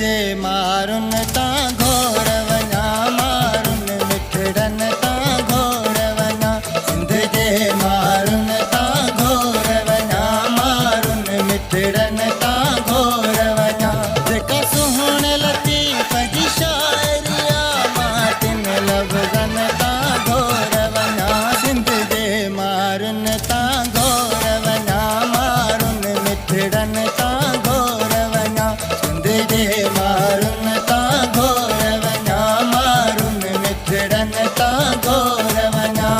जे मारुन तां घोर वञा मारुन मिठड़न तां घोर वञा सिंध जे मारुन तां घोर वञा मारुन मिठड़न तां घोर वञा जेका सुहिण लतीफ़ जी शाइरिया मां तिन लफ़्ज़न तां घोर वञा सिंध जे मारुन तां घोर वञा मारुन मिठड़न तां घोर वञा सिंध जे मारुन तां घोर वञा मारुन मिठड़न तां घोर वञा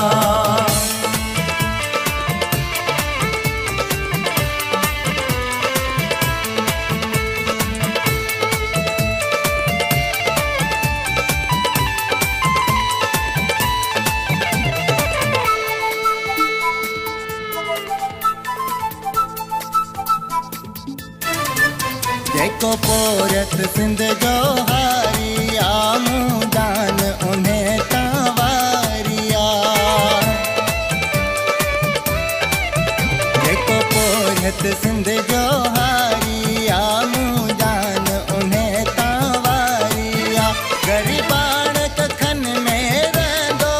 जेको पोरत सिंध जो हारिया मूदान उन्हें तां वारिया जेको पोरत सिंध जो हारिया मूदान उन्हें तां वारिया गरीबान कखन में रहंदो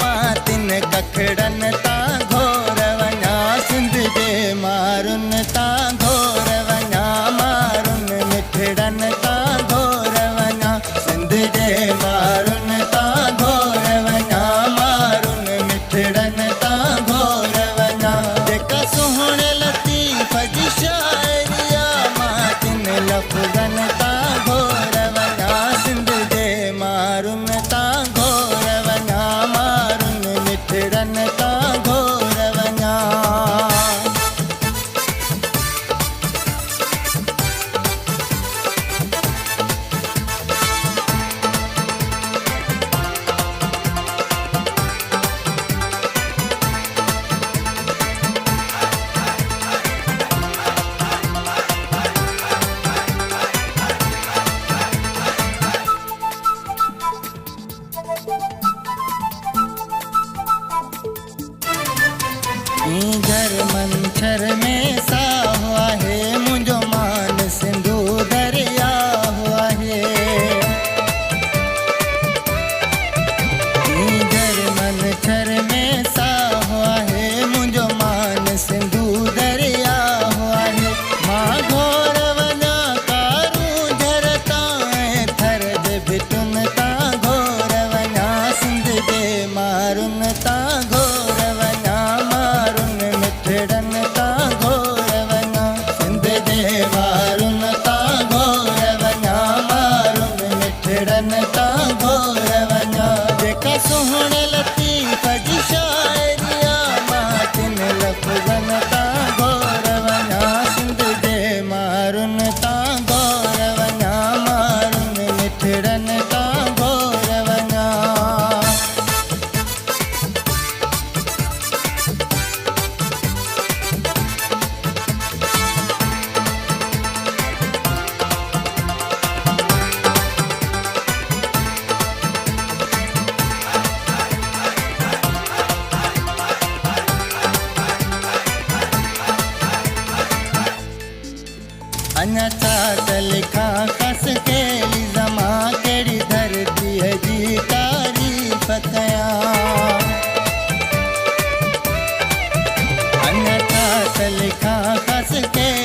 मां तिन कखड़न तां घोर वञा सिंध जे मारुन तां घोर वञा मारुन मिठड़न तां घोर वञा सिंध जे मारुन तां घोर वञा मारुन मिठड़न तां घोर वञा जेका सुहिण लतीफ़ जी शाइरिया मां तिन लफ़्ज़न तां घोर वञा सिंध जे मारुन तां घोर वञा मारुन मिठड़न तां घोर वञा घर मंछर में साहु आहे मुंहिंजो मान सिंधू दरिया आहे घर मंछर में साहु आहे मुंहिंजो मान सिंधू दरिया आहे मां घोर वञा कारूं झर तां थर जे भिटुन तां घोर वञा सिंध जे मारुन तां घोर वञा मारुन मिठड़न तां घोर वञा सिंध जे मारुन तां घोर वञा मारुन मिठड़न तां घोर वञा जेका सुहिण लतीफ़ जी शाइरिया मां तिन लफ़्ज़न तां घोर वञा सिंध जे मारुन तां घोर वञा मारुन मिठड़न तां घोर वञा अञा छा त लिखां खस कहिड़ी ज़मा कहिड़ी धरतीअ जी तारीफ़ कयां अञा छा त लिखां खस कहिड़ी